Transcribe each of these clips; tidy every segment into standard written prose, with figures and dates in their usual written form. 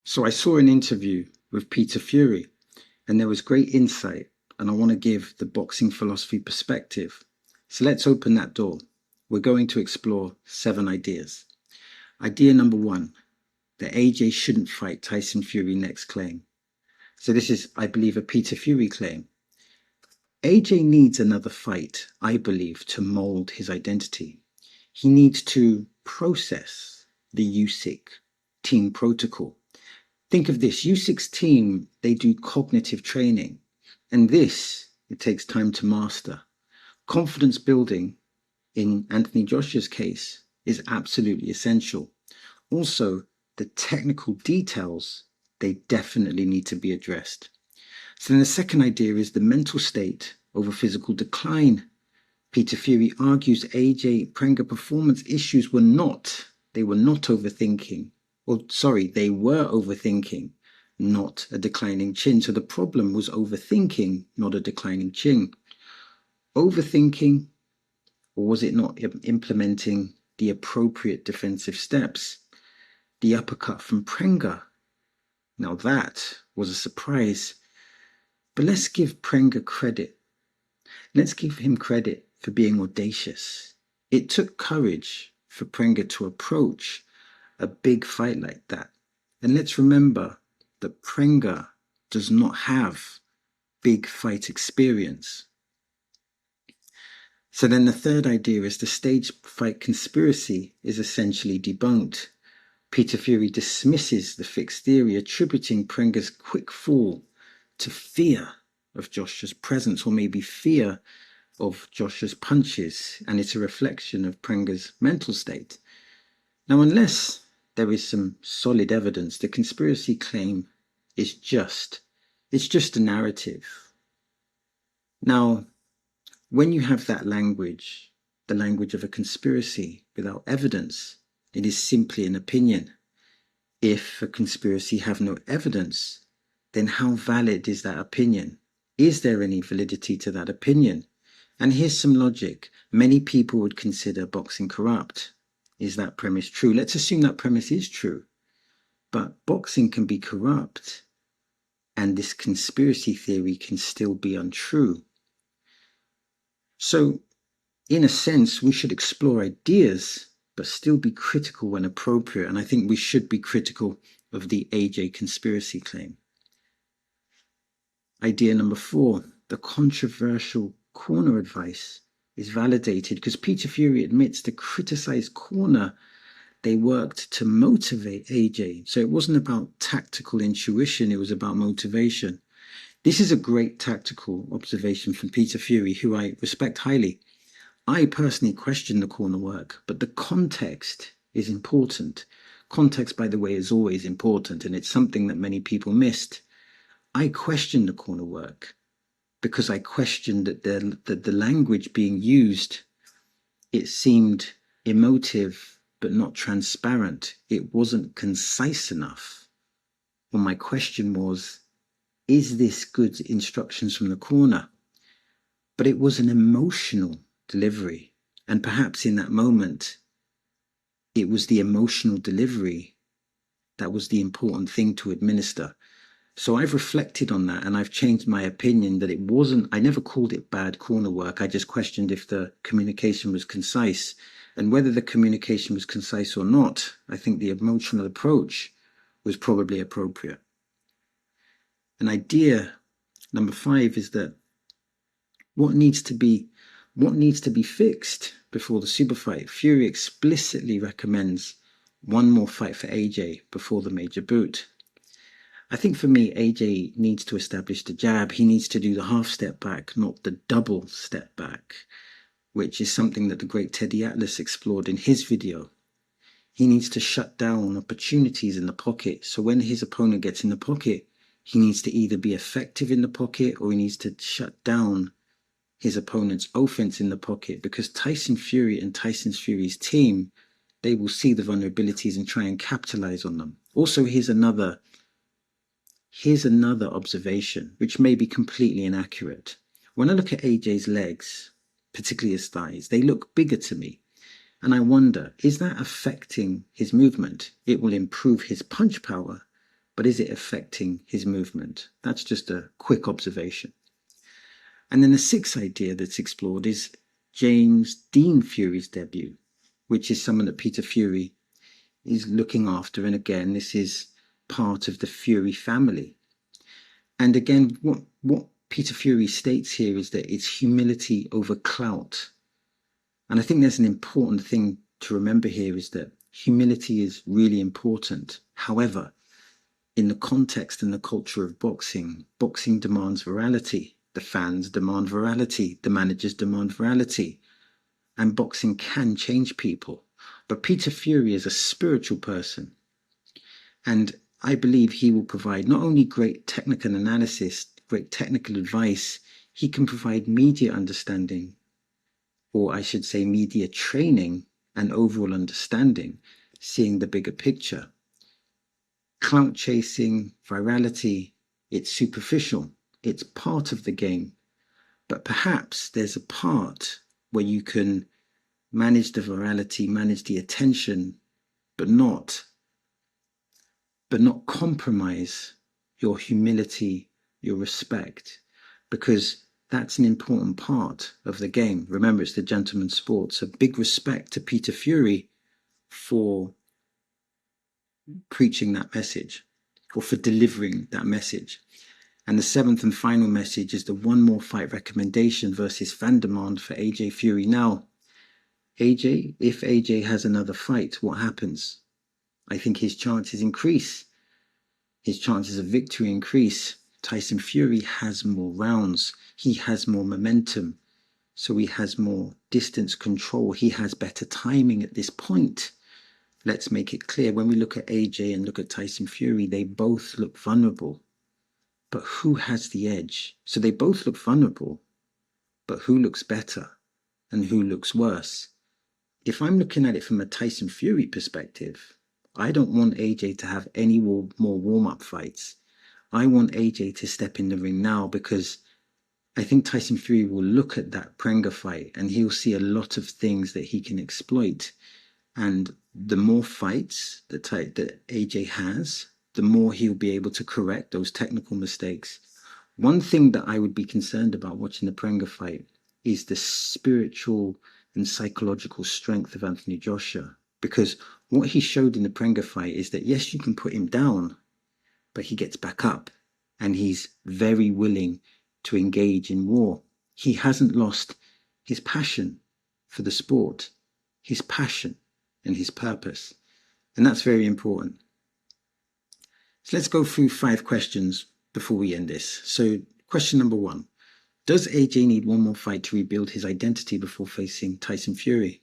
So I saw an interview with Peter Fury, and there was great insight, and I want to give the boxing philosophy perspective. So let's open that door. We're going to explore 7 ideas. Idea number 1, that AJ shouldn't fight Tyson Fury next claim. So this is, I believe, a Peter Fury claim. AJ needs another fight, I believe, to mold his identity. He needs to process the USIC team protocol. Think of this, USIC's team, they do cognitive training, and this, it takes time to master. Confidence building, in Anthony Joshua's case, is absolutely essential. Also, the technical details, they definitely need to be addressed. So then the second idea is the mental state over physical decline. Peter Fury argues AJ Prenger performance issues were not overthinking. They were overthinking, not a declining chin. So the problem was overthinking, not a declining chin. Overthinking, or was it not implementing the appropriate defensive steps? The uppercut from Prenger. Now that was a surprise. But let's give Prenger credit. Let's give him credit for being audacious. It took courage for Prenger to approach a big fight like that. And let's remember that Prenger does not have big fight experience. So then the third idea is the stage fight conspiracy is essentially debunked. Peter Fury dismisses the fixed theory, attributing Prenger's quick fall to fear of Joshua's presence, or maybe fear of Joshua's punches, and it's a reflection of Prenger's mental state. Now, unless there is some solid evidence, the conspiracy claim is just a narrative. Now, when you have that language, the language of a conspiracy without evidence, it is simply an opinion. If a conspiracy have no evidence, then how valid is that opinion? Is there any validity to that opinion? And here's some logic. Many people would consider boxing corrupt. Is that premise true? Let's assume that premise is true. But boxing can be corrupt, and this conspiracy theory can still be untrue. So, in a sense, we should explore ideas, but still be critical when appropriate. And I think we should be critical of the AJ conspiracy claim. Idea number 4, the controversial corner advice is validated because Peter Fury admits the criticized corner, they worked to motivate AJ. So it wasn't about tactical intuition, it was about motivation. This is a great tactical observation from Peter Fury, who I respect highly. I personally question the corner work, but the context is important. Context, by the way, is always important, and it's something that many people missed. I questioned the corner work because I questioned that the language being used, it seemed emotive but not transparent. It wasn't concise enough. Well, my question was, is this good instructions from the corner? But it was an emotional delivery. And perhaps in that moment, it was the emotional delivery that was the important thing to administer. So I've reflected on that and I've changed my opinion that it wasn't, I never called it bad corner work. I just questioned if the communication was concise. And whether the communication was concise or not, I think the emotional approach was probably appropriate. An idea number 5 is that what needs to be fixed before the super fight. Fury explicitly recommends one more fight for AJ before the major bout. I think for me, AJ needs to establish the jab. He needs to do the half step back, not the double step back, which is something that the great Teddy Atlas explored in his video. He needs to shut down opportunities in the pocket. So when his opponent gets in the pocket, he needs to either be effective in the pocket or he needs to shut down his opponent's offense in the pocket, because Tyson Fury and Tyson Fury's team, they will see the vulnerabilities and try and capitalize on them. Also, here's another observation, which may be completely inaccurate. When I look at AJ's legs, particularly his thighs, they look bigger to me. And I wonder, is that affecting his movement? It will improve his punch power, but is it affecting his movement? That's just a quick observation. And then the sixth idea that's explored is James Dean Fury's debut, which is someone that Peter Fury is looking after. And again, this is part of the Fury family. And again, what Peter Fury states here is that it's humility over clout. And I think there's an important thing to remember here is that humility is really important. However, in the context and the culture of boxing, boxing demands virality. The fans demand virality. The managers demand virality. And boxing can change people. But Peter Fury is a spiritual person. And I believe he will provide not only great technical analysis, great technical advice, he can provide media understanding, or I should say media training and overall understanding, seeing the bigger picture. Clout chasing, virality, it's superficial. It's part of the game. But perhaps there's a part where you can manage the virality, manage the attention, but not compromise your humility, your respect, because that's an important part of the game. Remember, it's the gentleman's sport. So big respect to Peter Fury for preaching that message, or for delivering that message. And the seventh and final message is the one more fight recommendation versus fan demand for AJ Fury. Now, if AJ has another fight, what happens? I think his chances increase. His chances of victory increase. Tyson Fury has more rounds. He has more momentum. So he has more distance control. He has better timing at this point. Let's make it clear. When we look at AJ and look at Tyson Fury, they both look vulnerable. But who has the edge? So they both look vulnerable, but who looks better and who looks worse? If I'm looking at it from a Tyson Fury perspective, I don't want AJ to have any more warm-up fights. I want AJ to step in the ring now, because I think Tyson Fury will look at that Prenga fight and he'll see a lot of things that he can exploit. And the more fights that AJ has, the more he'll be able to correct those technical mistakes. One thing that I would be concerned about watching the Prenga fight is the spiritual and psychological strength of Anthony Joshua. Because what he showed in the Prenga fight is that, yes, you can put him down, but he gets back up and he's very willing to engage in war. He hasn't lost his passion for the sport, his passion and his purpose. And that's very important. So let's go through 5 questions before we end this. So question number 1, does AJ need one more fight to rebuild his identity before facing Tyson Fury?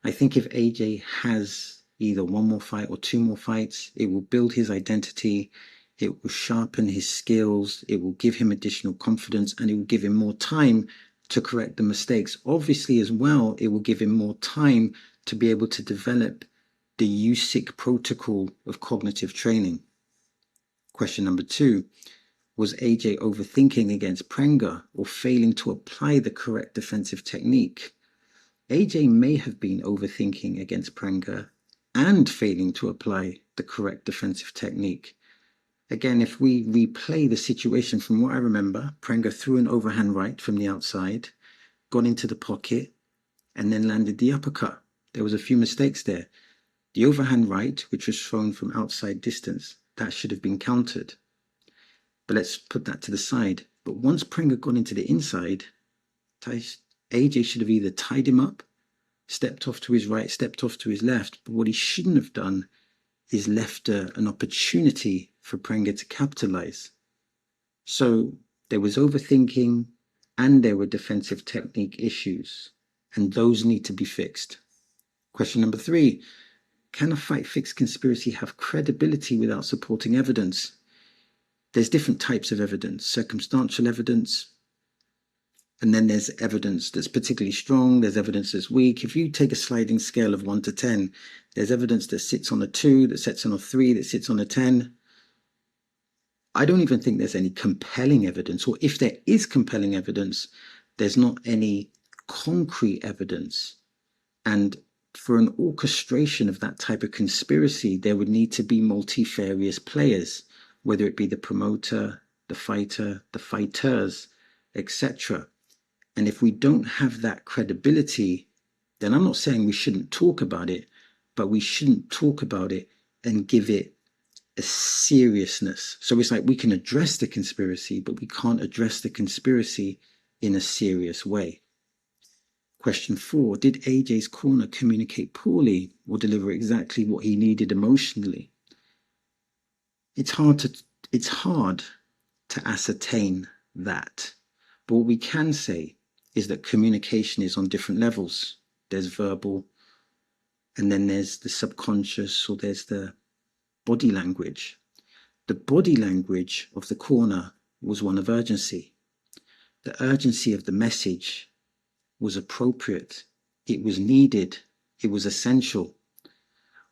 I think if AJ has either one more fight or 2 more fights, it will build his identity, it will sharpen his skills, it will give him additional confidence, and it will give him more time to correct the mistakes. Obviously as well, it will give him more time to be able to develop the USIC protocol of cognitive training. Question number 2, was AJ overthinking against Prenga or failing to apply the correct defensive technique? AJ may have been overthinking against Prenga and failing to apply the correct defensive technique. Again, if we replay the situation from what I remember, Prenga threw an overhand right from the outside, got into the pocket, and then landed the uppercut. There was a few mistakes there. The overhand right, which was thrown from outside distance, that should have been countered. But let's put that to the side. But once Prenga got into the inside, AJ should have either tied him up, stepped off to his right, stepped off to his left. But what he shouldn't have done is left an opportunity for Prenga to capitalize. So there was overthinking and there were defensive technique issues, and those need to be fixed. Question number 3, can a fight fix conspiracy have credibility without supporting evidence? There's different types of evidence: circumstantial evidence, and then there's evidence that's particularly strong, there's evidence that's weak. If you take a sliding scale of 1 to 10, there's evidence that sits on a 2, that sits on a 3, that sits on a 10. I don't even think there's any compelling evidence, or if there is compelling evidence, there's not any concrete evidence. And for an orchestration of that type of conspiracy, there would need to be multifarious players, whether it be the promoter, the fighter, the fighters, etc. And if we don't have that credibility, then I'm not saying we shouldn't talk about it, but we shouldn't talk about it and give it a seriousness. So it's like we can address the conspiracy, but we can't address the conspiracy in a serious way. Question 4, did AJ's corner communicate poorly or deliver exactly what he needed emotionally? It's hard to ascertain that. But what we can say is that communication is on different levels. There's verbal, and then there's the subconscious, or there's the body language. The body language of the corner was one of urgency. The urgency of the message was appropriate. It was needed. It was essential.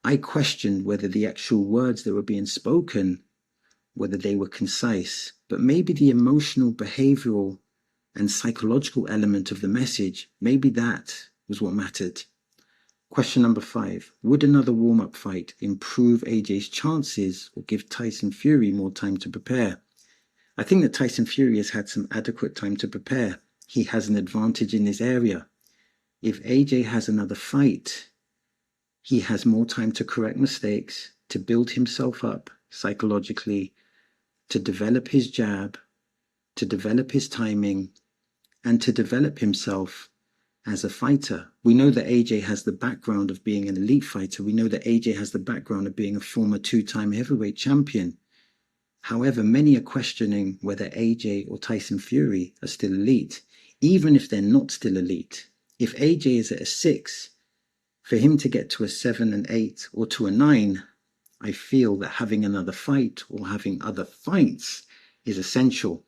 I questioned whether the actual words that were being spoken, whether they were concise, but maybe the emotional, behavioral, and psychological element of the message, maybe that was what mattered. Question number 5, would another warm-up fight improve AJ's chances or give Tyson Fury more time to prepare? I think that Tyson Fury has had some adequate time to prepare. He has an advantage in this area. If AJ has another fight, he has more time to correct mistakes, to build himself up psychologically, to develop his jab, to develop his timing, and to develop himself as a fighter. We know that AJ has the background of being an elite fighter. We know that AJ has the background of being a former 2-time heavyweight champion. However, many are questioning whether AJ or Tyson Fury are still elite, even if they're not still elite. If AJ is at a 6, for him to get to a 7 and 8 or to a 9, I feel that having another fight or having other fights is essential.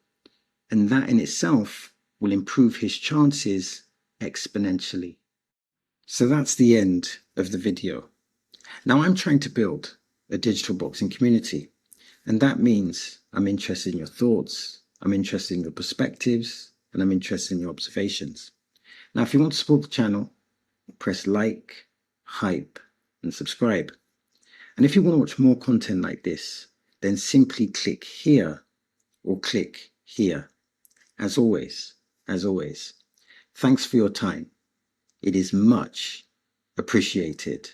And that in itself will improve his chances exponentially. So that's the end of the video. Now I'm trying to build a digital boxing community. And that means I'm interested in your thoughts, I'm interested in your perspectives, and I'm interested in your observations. Now, if you want to support the channel, press like, hype, and subscribe. And if you want to watch more content like this, then simply click here or click here. As always, thanks for your time. It is much appreciated.